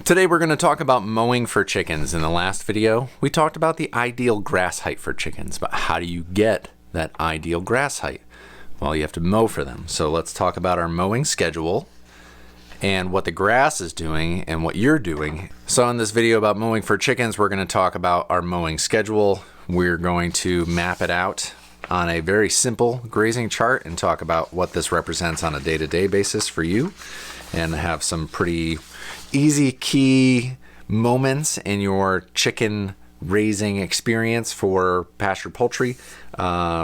Today we're going to talk about mowing for chickens. In the last video, we talked about the ideal grass height for chickens, but how do you get that ideal grass height? Well, you have to mow for them. So let's talk about our mowing schedule and what the grass is doing and what you're doing. So in this video about mowing for chickens, we're going to talk about our mowing schedule. We're going to map it out on a very simple grazing chart and talk about what this represents on a day-to-day basis for you, and have some pretty easy key moments in your chicken raising experience for pasture poultry,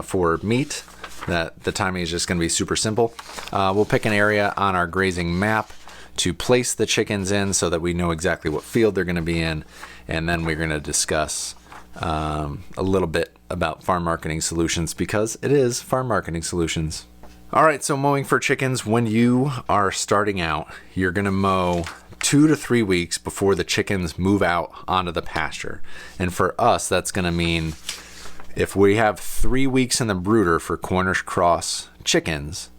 for meat. That the timing is just going to be super simple. We'll pick an area on our grazing map to place the chickens in so that we know exactly what field they're going to be in, and then we're going to discuss a little bit about farm marketing solutions, because it is farm marketing solutions. All right, so mowing for chickens, when you are starting out, you're going to mow 2 to 3 weeks before the chickens move out onto the pasture. And for us, that's going to mean if we have 3 weeks in the brooder for Cornish cross chickens,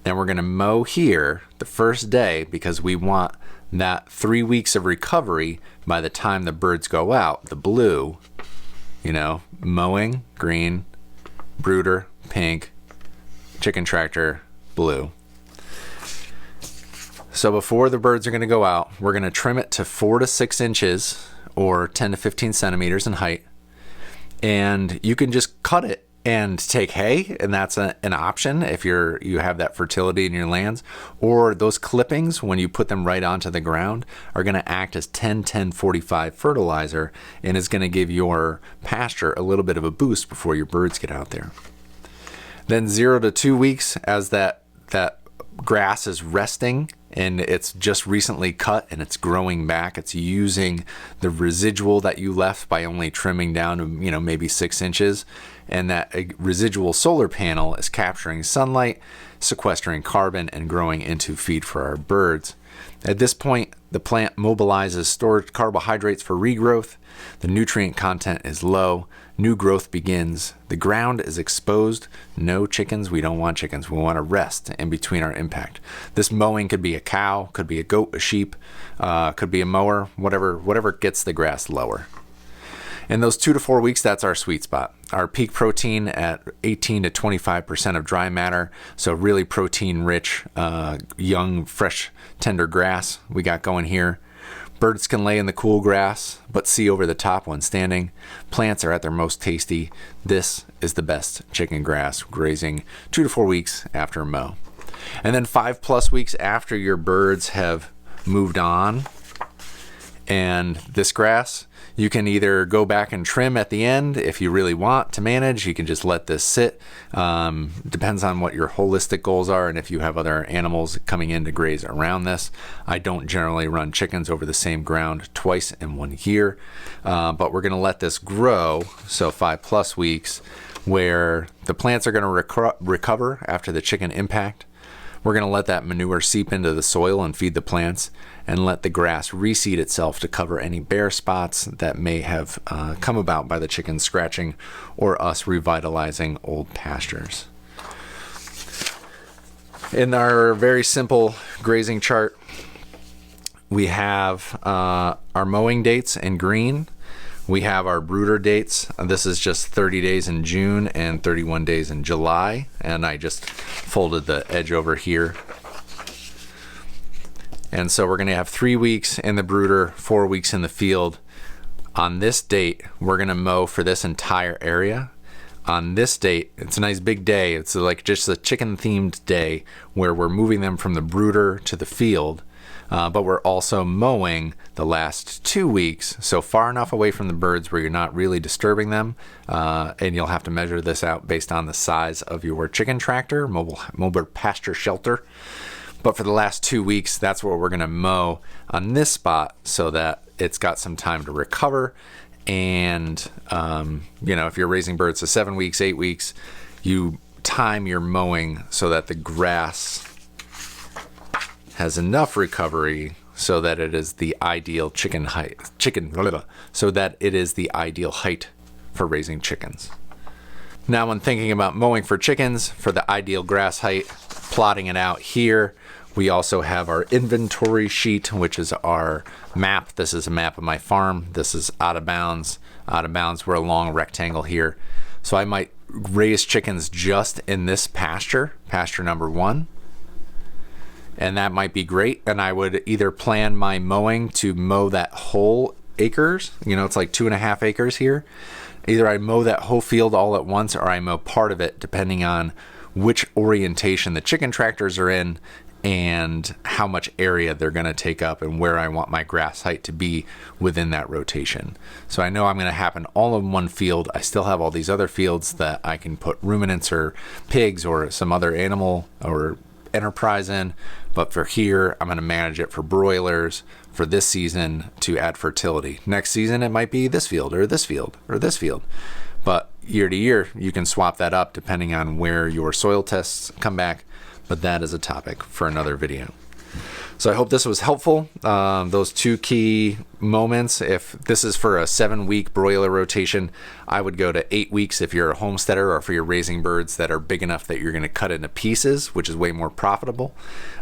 then we're going to mow here the first day, because we want that 3 weeks of recovery by the time the birds go out. The blue, mowing, green, brooder, pink, chicken tractor, blue. So before the birds are going to go out, we're going to trim it to 4 to 6 inches or 10 to 15 centimeters in height. And you can just cut it and take hay, and that's an option if you have that fertility in your lands. Or those clippings, when you put them right onto the ground, are going to act as 10-10-45 fertilizer, and is going to give your pasture a little bit of a boost before your birds get out there. Then 0 to 2 weeks, as that grass is resting and it's just recently cut and it's growing back, it's using the residual that you left by only trimming down to maybe 6 inches, and that residual solar panel is capturing sunlight, sequestering carbon, and growing into feed for our birds. At this point, the plant mobilizes stored carbohydrates for regrowth. The nutrient content is low. New growth begins. The ground is exposed. No chickens. We don't want chickens. We want to rest in between our impact. This mowing could be a cow, could be a goat, a sheep, could be a mower, whatever gets the grass lower. In those 2 to 4 weeks, that's our sweet spot. Our peak protein at 18 to 25% of dry matter, so really protein-rich, young, fresh, tender grass we got going here. Birds can lay in the cool grass, but see over the top when standing. Plants are at their most tasty. This is the best chicken grass grazing 2 to 4 weeks after mow. And then 5+ weeks after your birds have moved on, and this grass, you can either go back and trim at the end if you really want to manage. You can just let this sit. Depends on what your holistic goals are and if you have other animals coming in to graze around this. I don't generally run chickens over the same ground twice in 1 year, but we're going to let this grow, so 5+ weeks, where the plants are going to recover after the chicken impact. We're going to let that manure seep into the soil and feed the plants, and let the grass reseed itself to cover any bare spots that may have come about by the chickens scratching or us revitalizing old pastures. In our very simple grazing chart, we have our mowing dates in green. We have our brooder dates. This is just 30 days in June and 31 days in July. And I just folded the edge over here. And so we're going to have 3 weeks in the brooder, 4 weeks in the field. On this date, we're going to mow for this entire area. On this date, it's a nice big day. It's like just a chicken themed day where we're moving them from the brooder to the field. But we're also mowing the last 2 weeks, so far enough away from the birds where you're not really disturbing them. And you'll have to measure this out based on the size of your chicken tractor, mobile pasture shelter. But for the last 2 weeks, that's where we're going to mow on this spot so that it's got some time to recover. And, if you're raising birds to 7 weeks, 8 weeks, you time your mowing so that the grass has enough recovery so that it is the ideal so that it is the ideal height for raising chickens. Now, when thinking about mowing for chickens for the ideal grass height, plotting it out here, We also have our inventory sheet, which is our map. This is a map of my farm. This is out of bounds. Out of bounds, we're a long rectangle here. So I might raise chickens just in this pasture, pasture number 1. And that might be great. And I would either plan my mowing to mow that whole acres. You know, it's like 2.5 acres here. Either I mow that whole field all at once, or I mow part of it, depending on which orientation the chicken tractors are in and how much area they're going to take up and where I want my grass height to be within that rotation. So I know I'm going to happen all in one field. I still have all these other fields that I can put ruminants or pigs or some other animal or enterprise in, but for here I'm going to manage it for broilers for this season to add fertility. Next season it might be this field or this field or this field, but year to year you can swap that up depending on where your soil tests come back. But that is a topic for another video. So I hope this was helpful. Those 2 key moments, if this is for a 7-week broiler rotation, I would go to 8 weeks if you're a homesteader or for your raising birds that are big enough that you're going to cut into pieces, which is way more profitable.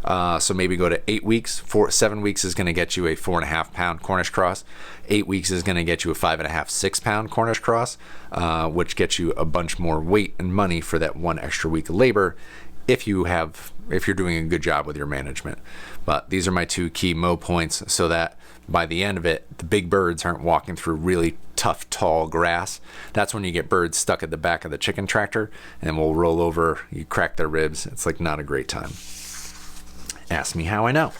So maybe go to 8 weeks. 7 weeks is going to get you a 4.5 pound Cornish cross. 8 weeks is going to get you a 5.5, 6 pound Cornish cross, which gets you a bunch more weight and money for that 1 extra week of labor, if you're doing a good job with your management. But these are my 2 key mow points, so that by the end of it, the big birds aren't walking through really tough, tall grass. That's when you get birds stuck at the back of the chicken tractor and will roll over, you crack their ribs. It's like not a great time. Ask me how I know.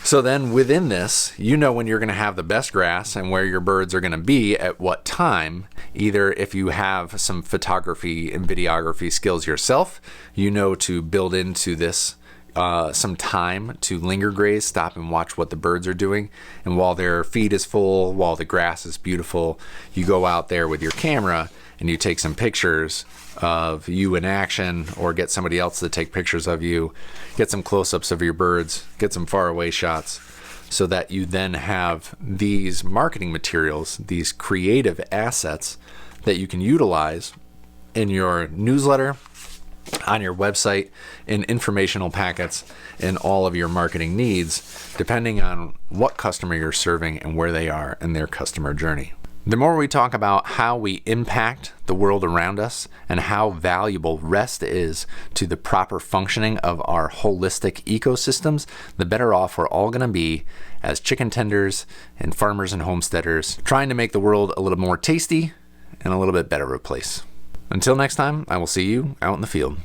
So then within this, you know when you're going to have the best grass and where your birds are going to be at what time. Either if you have some photography and videography skills yourself, you know to build into this some time to linger graze, stop and watch what the birds are doing. And while their feed is full, while the grass is beautiful, you go out there with your camera and you take some pictures of you in action, or get somebody else to take pictures of you, get some close-ups of your birds, get some faraway shots, so that you then have these marketing materials, these creative assets that you can utilize in your newsletter, on your website, in informational packets, in all of your marketing needs, depending on what customer you're serving and where they are in their customer journey. The more we talk about how we impact the world around us and how valuable rest is to the proper functioning of our holistic ecosystems, the better off we're all going to be as chicken tenders and farmers and homesteaders, trying to make the world a little more tasty and a little bit better of a place. Until next time, I will see you out in the field.